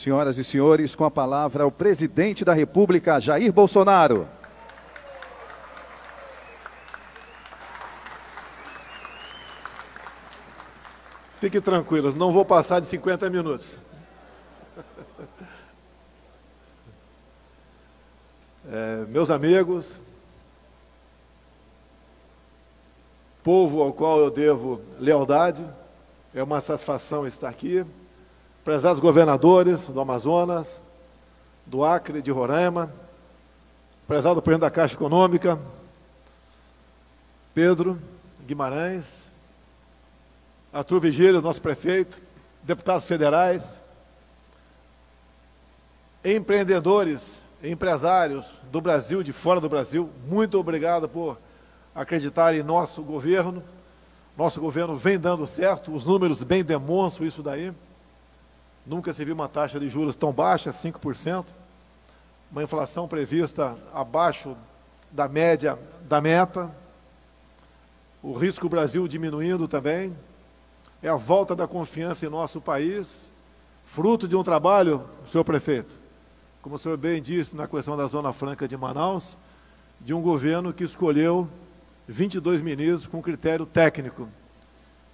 Senhoras e senhores, com a palavra o presidente da República, Jair Bolsonaro. Fiquem tranquilos, não vou passar de 50 minutos. Meus amigos, povo ao qual eu devo lealdade, é uma satisfação estar aqui. Prezados governadores do Amazonas, do Acre, de Roraima, prezado presidente da Caixa Econômica, Pedro Guimarães, Arthur Vigílio, nosso prefeito, deputados federais, empreendedores, empresários do Brasil, de fora do Brasil, muito obrigado por acreditar em nosso governo. Nosso governo vem dando certo, os números bem demonstram isso daí. Nunca se viu uma taxa de juros tão baixa, 5%, uma inflação prevista abaixo da média da meta, o risco Brasil diminuindo também, é a volta da confiança em nosso país, fruto de um trabalho, senhor prefeito, como o senhor bem disse na questão da Zona Franca de Manaus, de um governo que escolheu 22 ministros com critério técnico.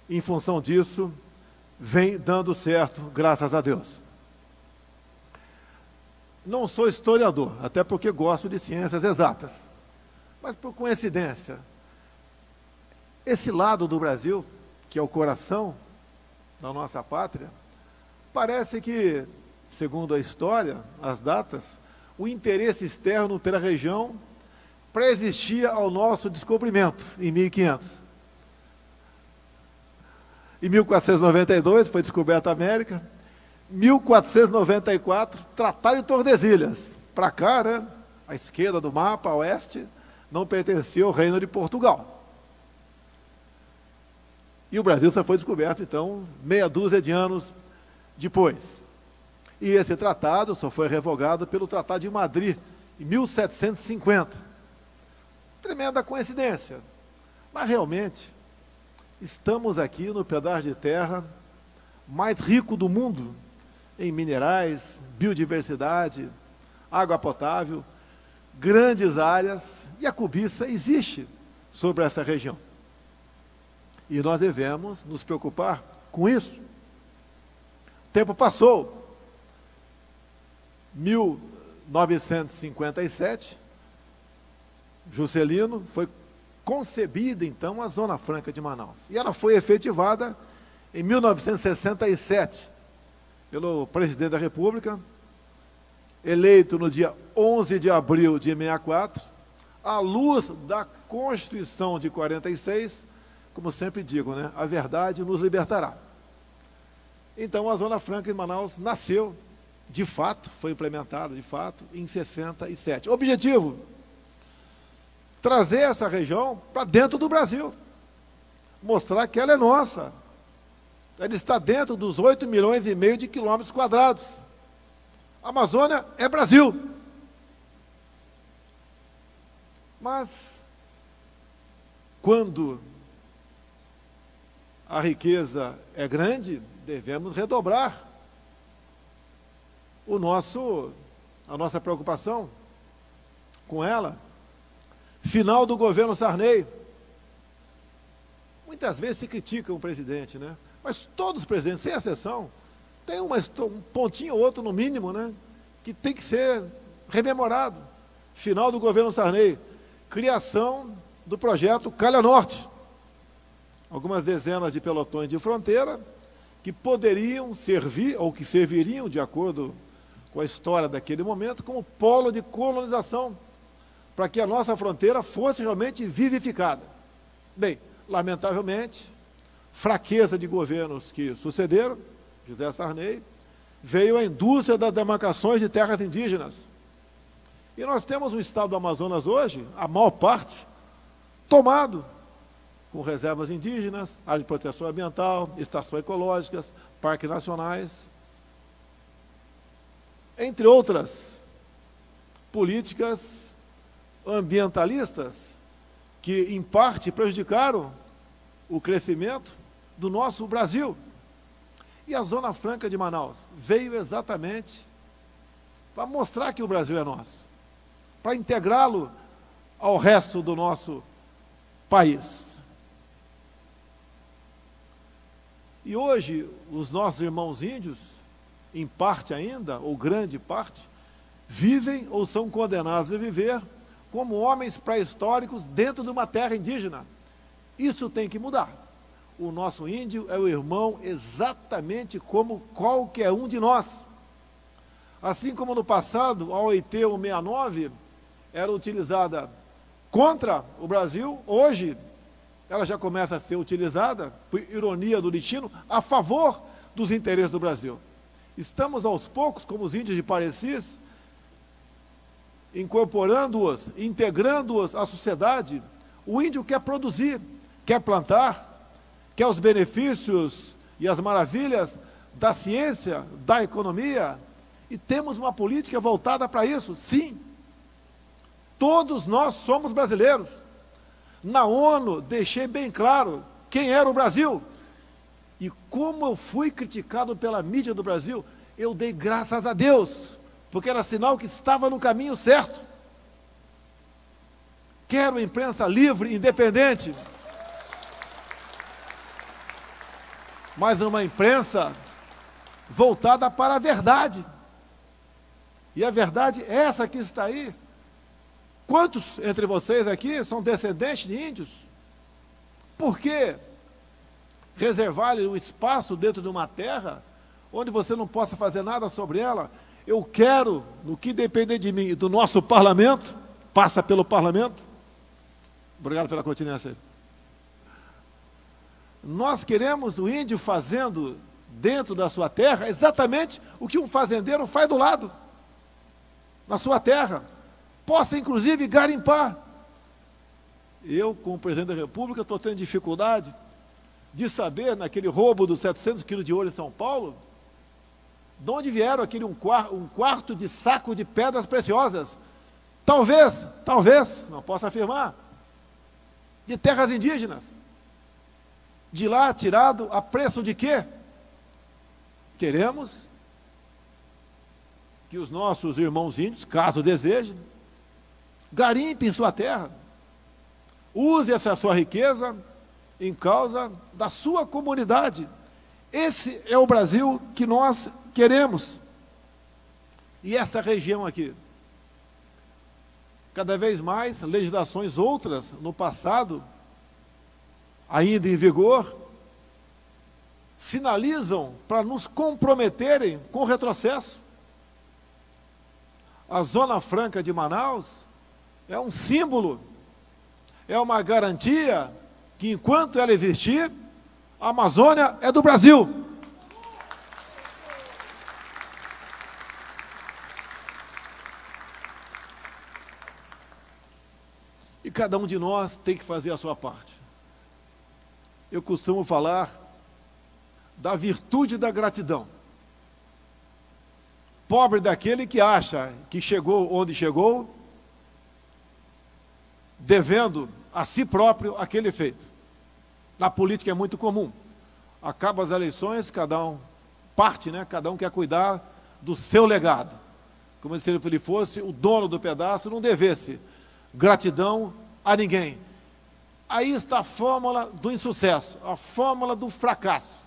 Em função disso, vem dando certo, graças a Deus. Não sou historiador, até porque gosto de ciências exatas, mas por coincidência, esse lado do Brasil, que é o coração da nossa pátria, parece que, segundo a história, as datas, o interesse externo pela região pré-existia ao nosso descobrimento, em 1500. Em 1492 foi descoberta a América, 1494 Tratado de Tordesilhas, para cá, né, à esquerda do mapa, a oeste, não pertencia ao Reino de Portugal. E o Brasil só foi descoberto, então, meia dúzia de anos depois. E esse tratado só foi revogado pelo Tratado de Madrid, em 1750. Tremenda coincidência, mas realmente estamos aqui no pedaço de terra mais rico do mundo, em minerais, biodiversidade, água potável, grandes áreas, e a cobiça existe sobre essa região. E nós devemos nos preocupar com isso. O tempo passou. 1957, Juscelino foi concebida, então, a Zona Franca de Manaus. E ela foi efetivada em 1967, pelo presidente da República, eleito no dia 11 de abril de 64, à luz da Constituição de 46, como sempre digo, né, a verdade nos libertará. Então, a Zona Franca de Manaus nasceu, de fato, foi implementada, de fato, em 67. Objetivo: trazer essa região para dentro do Brasil, mostrar que ela é nossa. Ela está dentro dos 8,5 milhões de quilômetros quadrados. A Amazônia é Brasil. Mas, quando a riqueza é grande, devemos redobrar a nossa preocupação com ela. Final do governo Sarney. Muitas vezes se critica o presidente, né? Mas todos os presidentes, sem exceção, tem um pontinho ou outro, no mínimo, né, que tem que ser rememorado. Final do governo Sarney, criação do projeto Calha Norte. Algumas dezenas de pelotões de fronteira que poderiam servir, ou que serviriam, de acordo com a história daquele momento, como polo de colonização, para que a nossa fronteira fosse realmente vivificada. Bem, lamentavelmente, fraqueza de governos que sucederam, José Sarney, veio a indústria das demarcações de terras indígenas. E nós temos o estado do Amazonas hoje, a maior parte, tomado, com reservas indígenas, área de proteção ambiental, estações ecológicas, parques nacionais, entre outras políticas ambientalistas que, em parte, prejudicaram o crescimento do nosso Brasil. E a Zona Franca de Manaus veio exatamente para mostrar que o Brasil é nosso, para integrá-lo ao resto do nosso país. E hoje, os nossos irmãos índios, em parte ainda, ou grande parte, vivem ou são condenados a viver como homens pré-históricos dentro de uma terra indígena. Isso tem que mudar. O nosso índio é o irmão exatamente como qualquer um de nós. Assim como no passado, a OIT 169 era utilizada contra o Brasil, hoje ela já começa a ser utilizada, por ironia do destino, a favor dos interesses do Brasil. Estamos aos poucos, como os índios de Parecis, incorporando-os, integrando-os à sociedade. O índio quer produzir, quer plantar, quer os benefícios e as maravilhas da ciência, da economia, e temos uma política voltada para isso, sim. Todos nós somos brasileiros. Na ONU, deixei bem claro quem era o Brasil. E como eu fui criticado pela mídia do Brasil, eu dei graças a Deus, porque era sinal que estava no caminho certo. Quero imprensa livre, independente, mas uma imprensa voltada para a verdade. E a verdade é essa que está aí. Quantos entre vocês aqui são descendentes de índios? Por que reservar-lhe um espaço dentro de uma terra onde você não possa fazer nada sobre ela? Eu quero, no que depender de mim e do nosso parlamento, passa pelo parlamento. Obrigado pela continência. Nós queremos o índio fazendo dentro da sua terra exatamente o que um fazendeiro faz do lado, na sua terra. Possa, inclusive, garimpar. Eu, como presidente da República, estou tendo dificuldade de saber, naquele roubo dos 700 quilos de ouro em São Paulo, de onde vieram aquele um quarto de saco de pedras preciosas. Talvez, não posso afirmar, de terras indígenas. De lá tirado a preço de quê? Queremos que os nossos irmãos índios, caso desejem, garimpem sua terra, use essa sua riqueza em causa da sua comunidade. Esse é o Brasil que nós queremos. E essa região aqui, cada vez mais, legislações outras no passado, ainda em vigor, sinalizam para nos comprometerem com o retrocesso. A Zona Franca de Manaus é um símbolo, é uma garantia que enquanto ela existir, a Amazônia é do Brasil. E cada um de nós tem que fazer a sua parte. Eu costumo falar da virtude da gratidão. Pobre daquele que acha que chegou onde chegou, devendo a si próprio aquele feito. Na política é muito comum. Acabam as eleições, cada um parte, né? Cada um quer cuidar do seu legado. Como se ele fosse o dono do pedaço, não devesse gratidão a ninguém. Aí está a fórmula do insucesso, a fórmula do fracasso.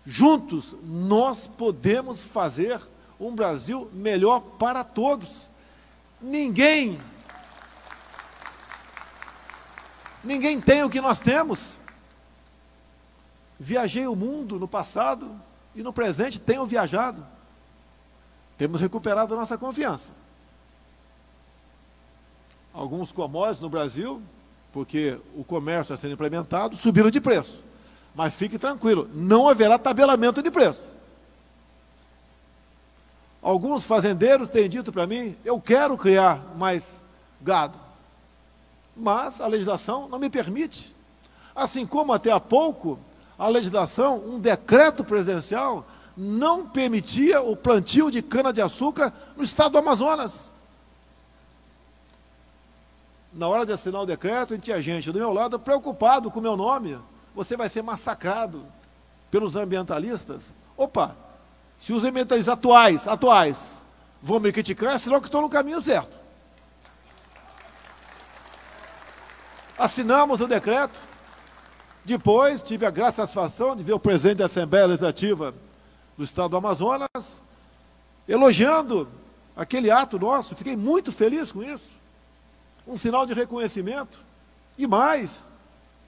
Juntos, nós podemos fazer um Brasil melhor para todos. Ninguém tem o que nós temos. Viajei o mundo no passado e no presente tenho viajado. Temos recuperado a nossa confiança. Alguns commodities no Brasil, porque o comércio está sendo implementado, subiram de preço. Mas fique tranquilo, não haverá tabelamento de preço. Alguns fazendeiros têm dito para mim, eu quero criar mais gado, mas a legislação não me permite. Assim como até há pouco, a legislação, um decreto presidencial, não permitia o plantio de cana-de-açúcar no estado do Amazonas. Na hora de assinar o decreto, tinha gente do meu lado preocupado com o meu nome. Você vai ser massacrado pelos ambientalistas. Opa, se os ambientalistas atuais vão me criticar, é sinal que estou no caminho certo. Assinamos o decreto. Depois, tive a grata satisfação de ver o presidente da Assembleia Legislativa do Estado do Amazonas elogiando aquele ato nosso. Fiquei muito feliz com isso. Um sinal de reconhecimento. E mais,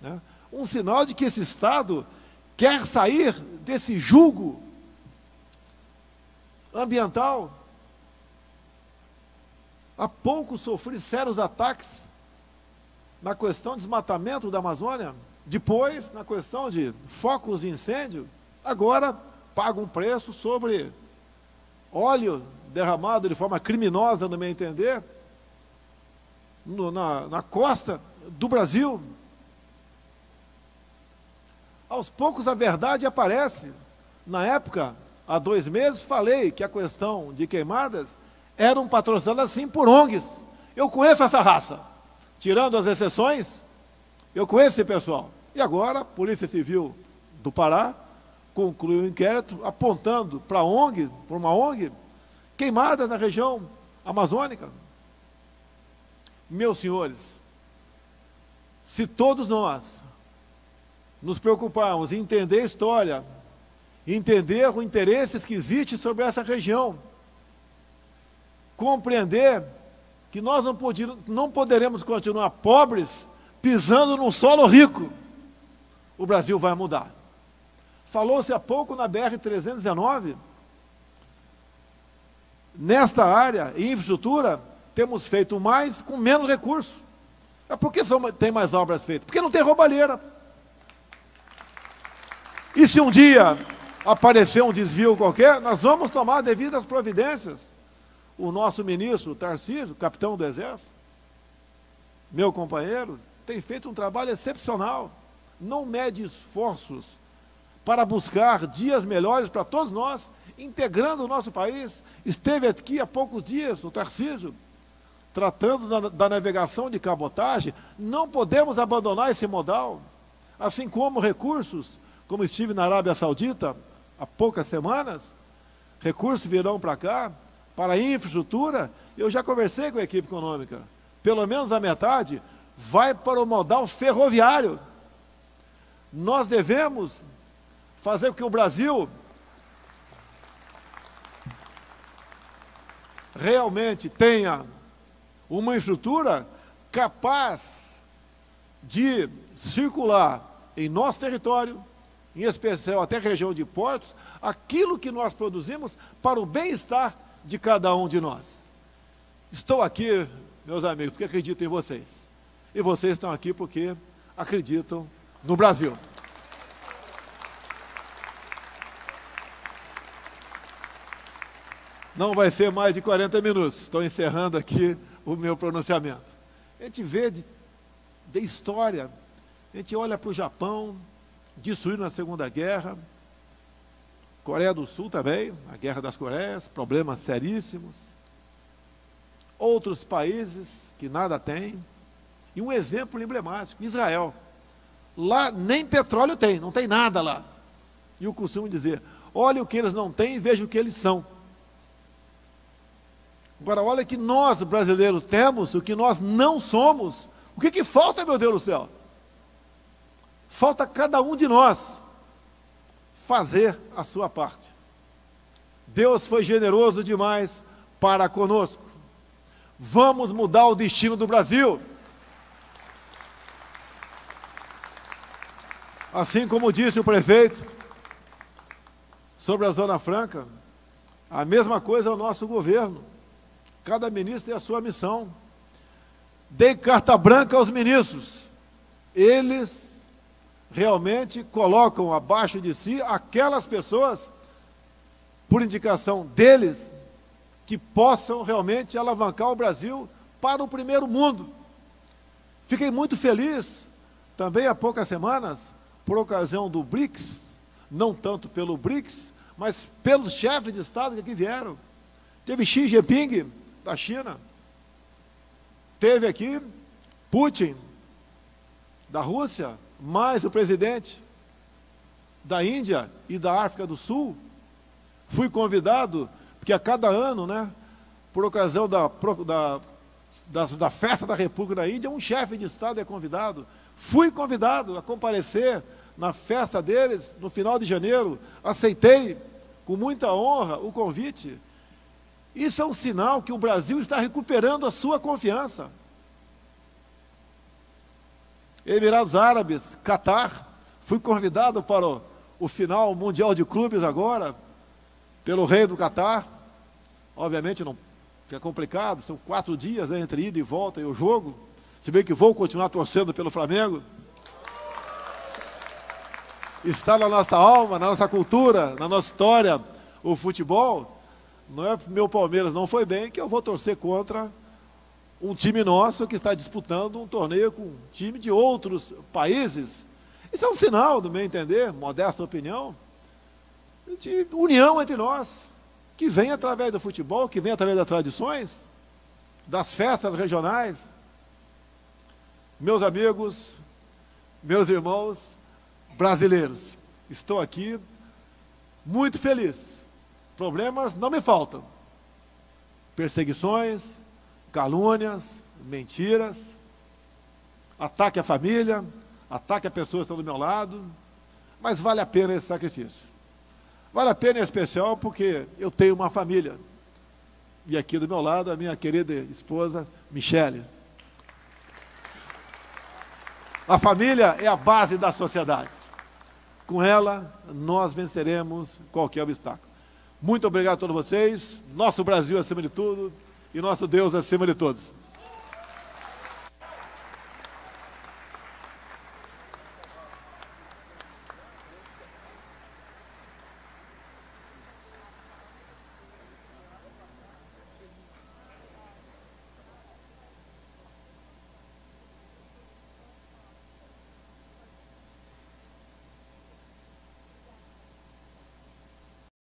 né, um sinal de que esse Estado quer sair desse jugo ambiental. Há pouco sofri sérios ataques na questão de desmatamento da Amazônia, depois na questão de focos de incêndio, agora paga um preço sobre óleo derramado de forma criminosa, no meu entender, na costa do Brasil. Aos poucos a verdade aparece. Na época, há 2 meses, falei que a questão de queimadas eram patrocinadas sim por ONGs. Eu conheço essa raça. Tirando as exceções, eu conheço esse pessoal. E agora, a Polícia Civil do Pará concluiu o inquérito apontando para uma ONG, queimadas na região amazônica. Meus senhores, se todos nós nos preocuparmos em entender a história, entender os interesses que existem sobre essa região, compreender que nós não poderemos continuar pobres pisando num solo rico, o Brasil vai mudar. Falou-se há pouco na BR-319, nesta área, em infraestrutura, temos feito mais com menos recursos. Por que tem mais obras feitas? Porque não tem roubalheira. E se um dia aparecer um desvio qualquer, nós vamos tomar devidas providências. O nosso ministro, Tarcísio, capitão do Exército, meu companheiro, tem feito um trabalho excepcional. Não mede esforços para buscar dias melhores para todos nós, integrando o nosso país. Esteve aqui há poucos dias o Tarcísio, tratando da navegação de cabotagem. Não podemos abandonar esse modal, assim como recursos, como estive na Arábia Saudita há poucas semanas, recursos virão para cá, para a infraestrutura. Eu já conversei com a equipe econômica, pelo menos a metade vai para o modal ferroviário. Nós devemos fazer com que o Brasil realmente tenha uma infraestrutura capaz de circular em nosso território, em especial até a região de portos, aquilo que nós produzimos para o bem-estar de cada um de nós. Estou aqui, meus amigos, porque acredito em vocês. E vocês estão aqui porque acreditam no Brasil. Não vai ser mais de 40 minutos. Estou encerrando aqui o meu pronunciamento. A gente vê de história, a gente olha para o Japão, destruído na Segunda Guerra, Coreia do Sul também, a Guerra das Coreias, problemas seríssimos. Outros países que nada têm. E um exemplo emblemático, Israel. Lá nem petróleo tem, não tem nada lá. E eu costumo dizer, olha o que eles não têm e veja o que eles são. Agora, olha que nós, brasileiros, temos, o que nós não somos. O que falta, meu Deus do céu? Falta cada um de nós fazer a sua parte. Deus foi generoso demais para conosco. Vamos mudar o destino do Brasil. Assim como disse o prefeito sobre a Zona Franca, a mesma coisa é o nosso governo. Cada ministro tem a sua missão. Dei carta branca aos ministros. Eles realmente colocam abaixo de si aquelas pessoas, por indicação deles, que possam realmente alavancar o Brasil para o primeiro mundo. Fiquei muito feliz, também há poucas semanas, por ocasião do BRICS, não tanto pelo BRICS, mas pelos chefes de Estado que aqui vieram. Teve Xi Jinping, da China, teve aqui Putin, da Rússia, mais o presidente da Índia e da África do Sul, Fui convidado, porque a cada ano, né, por ocasião da festa da República da Índia, um chefe de Estado é convidado. Fui convidado a comparecer na festa deles, no final de janeiro. Aceitei com muita honra o convite. Isso é um sinal que o Brasil está recuperando a sua confiança. Emirados Árabes, Catar, fui convidado para o final mundial de clubes agora, pelo rei do Catar. Obviamente não fica complicado, são 4 dias, né, entre ida e volta e o jogo, se bem que vou continuar torcendo pelo Flamengo. Está na nossa alma, na nossa cultura, na nossa história, o futebol. Não é meu Palmeiras não foi bem que eu vou torcer contra um time nosso que está disputando um torneio com um time de outros países. Isso é um sinal, do meu entender, modesta opinião, de união entre nós, que vem através do futebol, que vem através das tradições, das festas regionais. Meus amigos, meus irmãos brasileiros, estou aqui muito feliz. Problemas não me faltam. Perseguições, calúnias, mentiras, ataque à família, ataque a pessoas que estão do meu lado, mas vale a pena esse sacrifício. Vale a pena em especial porque eu tenho uma família. E aqui do meu lado a minha querida esposa, Michele. A família é a base da sociedade. Com ela, nós venceremos qualquer obstáculo. Muito obrigado a todos vocês. Nosso Brasil acima de tudo e nosso Deus acima de todos.